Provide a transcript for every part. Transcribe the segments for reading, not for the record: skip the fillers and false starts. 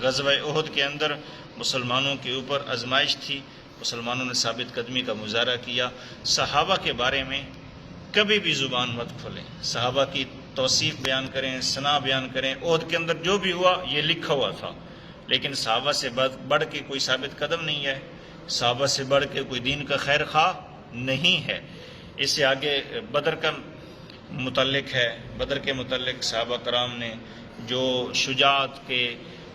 غزوہ احد کے اندر مسلمانوں کے اوپر آزمائش تھی، مسلمانوں نے ثابت قدمی کا مظاہرہ کیا۔ صحابہ کے بارے میں کبھی بھی زبان مت کھولیں، صحابہ کی توصیف بیان کریں، ثنا بیان کریں۔ احد کے اندر جو بھی ہوا یہ لکھا ہوا تھا، لیکن صحابہ سے بڑھ کے کوئی ثابت قدم نہیں ہے، صحابہ سے بڑھ کے کوئی دین کا خیر خواہ نہیں ہے۔ اس سے آگے بدر کا متعلق ہے، بدر کے متعلق صحابہ کرام نے جو شجاعت کے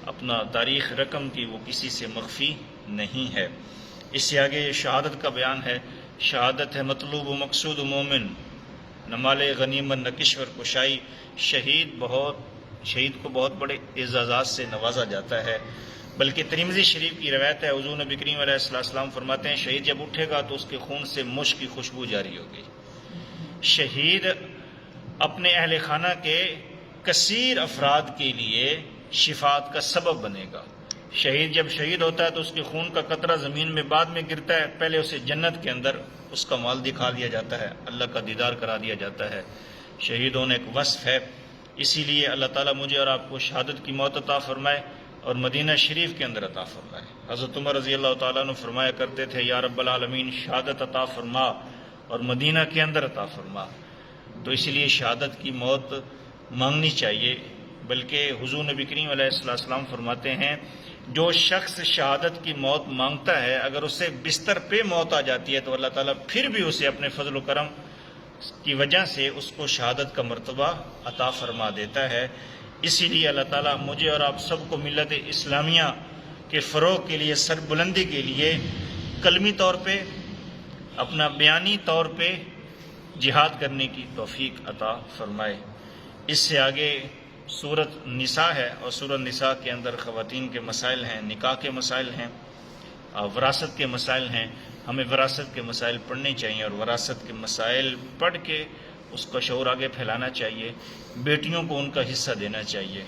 اپنا تاریخ رقم کی وہ کسی سے مخفی نہیں ہے۔ اس سے آگے شہادت کا بیان ہے۔ شہادت ہے مطلوب و مقصود مومن، نہ مال غنیمت نہ کشور کشائی۔ شہید کو بہت بڑے اعزازات سے نوازا جاتا ہے، بلکہ ترمذی شریف کی روایت ہے، حضور نبی کریم علیہ السلام فرماتے ہیں شہید جب اٹھے گا تو اس کے خون سے مشک کی خوشبو جاری ہوگی۔ شہید اپنے اہل خانہ کے کثیر افراد کے لیے شفاعت کا سبب بنے گا۔ شہید جب شہید ہوتا ہے تو اس کے خون کا قطرہ زمین میں بعد میں گرتا ہے، پہلے اسے جنت کے اندر اس کا مال دکھا دیا جاتا ہے، اللہ کا دیدار کرا دیا جاتا ہے۔ شہید ہونا ایک وصف ہے، اسی لیے اللہ تعالیٰ مجھے اور آپ کو شہادت کی موت عطا فرمائے اور مدینہ شریف کے اندر عطا فرمائے۔ حضرت عمر رضی اللہ تعالیٰ عنہ فرمایا کرتے تھے یا رب العالمین شہادت عطا فرما اور مدینہ کے اندر عطا فرما۔ تو اسی لیے شہادت کی موت مانگنی چاہیے، بلکہ حضور نبی کریم علیہ السلام فرماتے ہیں جو شخص شہادت کی موت مانگتا ہے اگر اسے بستر پہ موت آ جاتی ہے تو اللہ تعالیٰ پھر بھی اسے اپنے فضل و کرم کی وجہ سے اس کو شہادت کا مرتبہ عطا فرما دیتا ہے۔ اسی لیے اللہ تعالیٰ مجھے اور آپ سب کو ملت اسلامیہ کے فروغ کے لیے، سربلندی کے لیے کلمی طور پہ، اپنا بیانی طور پہ جہاد کرنے کی توفیق عطا فرمائے۔ اس سے آگے سورۃ نساء ہے، اور سورۃ نساء کے اندر خواتین کے مسائل ہیں، نکاح کے مسائل ہیں، وراثت کے مسائل ہیں۔ ہمیں وراثت کے مسائل پڑھنے چاہیے اور وراثت کے مسائل پڑھ کے اس کا شعور آگے پھیلانا چاہیے۔ بیٹیوں کو ان کا حصہ دینا چاہیے،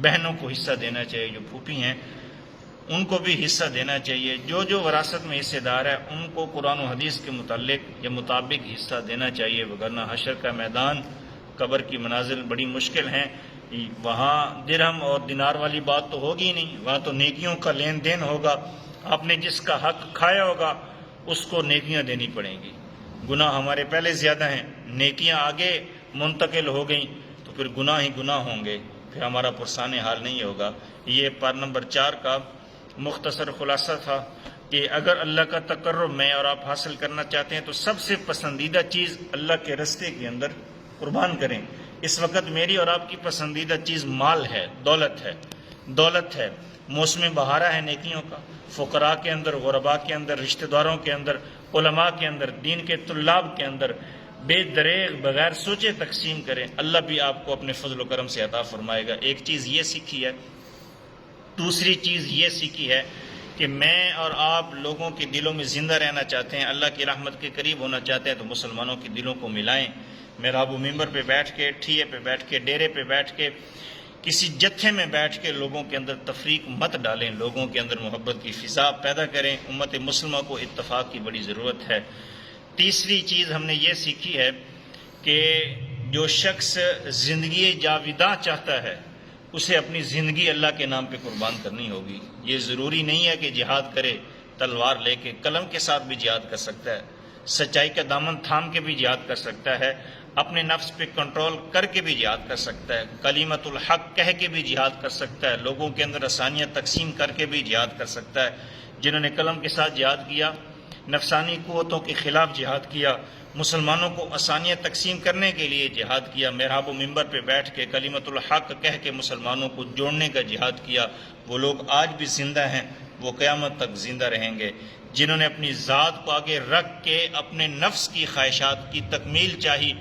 بہنوں کو حصہ دینا چاہیے، جو پھوپھی ہیں ان کو بھی حصہ دینا چاہیے۔ جو وراثت میں حصے دار ہے ان کو قرآن و حدیث کے متعلق یا مطابق حصہ دینا چاہیے، وگرنہ حشر کا میدان، قبر کی منازل بڑی مشکل ہیں۔ وہاں درہم اور دینار والی بات تو ہوگی نہیں، وہاں تو نیکیوں کا لین دین ہوگا۔ آپ نے جس کا حق کھایا ہوگا اس کو نیکیاں دینی پڑیں گی۔ گناہ ہمارے پہلے زیادہ ہیں، نیکیاں آگے منتقل ہو گئیں تو پھر گناہ ہی گناہ ہوں گے، پھر ہمارا پرسان حال نہیں ہوگا۔ یہ پارٹ نمبر 4 کا مختصر خلاصہ تھا کہ اگر اللہ کا تقرب میں اور آپ حاصل کرنا چاہتے ہیں تو سب سے پسندیدہ چیز اللہ کے راستے کے اندر قربان کریں۔ اس وقت میری اور آپ کی پسندیدہ چیز مال ہے، دولت ہے، موسم بہارا ہے نیکیوں کا۔ فقراء کے اندر، غرباء کے اندر، رشتہ داروں کے اندر، علماء کے اندر، دین کے طلاب کے اندر بے دریغ بغیر سوچے تقسیم کریں، اللہ بھی آپ کو اپنے فضل و کرم سے عطا فرمائے گا۔ ایک چیز یہ سیکھی ہے۔ دوسری چیز یہ سیکھی ہے کہ میں اور آپ لوگوں کے دلوں میں زندہ رہنا چاہتے ہیں، اللہ کی رحمت کے قریب ہونا چاہتے ہیں تو مسلمانوں کے دلوں کو ملائیں۔ محراب و منبر پہ بیٹھ کے، ٹھیے پہ بیٹھ کے، ڈیرے پہ بیٹھ کے، کسی جتھے میں بیٹھ کے لوگوں کے اندر تفریق مت ڈالیں، لوگوں کے اندر محبت کی فضا پیدا کریں۔ امت مسلمہ کو اتفاق کی بڑی ضرورت ہے۔ تیسری چیز ہم نے یہ سیکھی ہے کہ جو شخص زندگی جاویداں چاہتا ہے اسے اپنی زندگی اللہ کے نام پہ قربان کرنی ہوگی۔ یہ ضروری نہیں ہے کہ جہاد کرے تلوار لے کے، قلم کے ساتھ بھی جہاد کر سکتا ہے، سچائی کا دامن تھام کے بھی جہاد کر سکتا ہے، اپنے نفس پہ کنٹرول کر کے بھی جہاد کر سکتا ہے، کلمت الحق کہہ کے بھی جہاد کر سکتا ہے، لوگوں کے اندر آسانیاں تقسیم کر کے بھی جہاد کر سکتا ہے۔ جنہوں نے قلم کے ساتھ جہاد کیا، نفسانی قوتوں کے خلاف جہاد کیا، مسلمانوں کو آسانیاں تقسیم کرنے کے لیے جہاد کیا، محراب و منبر پہ بیٹھ کے کلمت الحق کہہ کے مسلمانوں کو جوڑنے کا جہاد کیا، وہ لوگ آج بھی زندہ ہیں، وہ قیامت تک زندہ رہیں گے۔ جنہوں نے اپنی ذات کو آگے رکھ کے اپنے نفس کی خواہشات کی تکمیل چاہی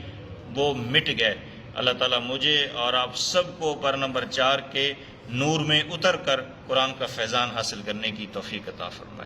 وہ مٹ گئے۔ اللہ تعالیٰ مجھے اور آپ سب کو پر نمبر 4 کے نور میں اتر کر قرآن کا فیضان حاصل کرنے کی توفیق عطا فرمائے۔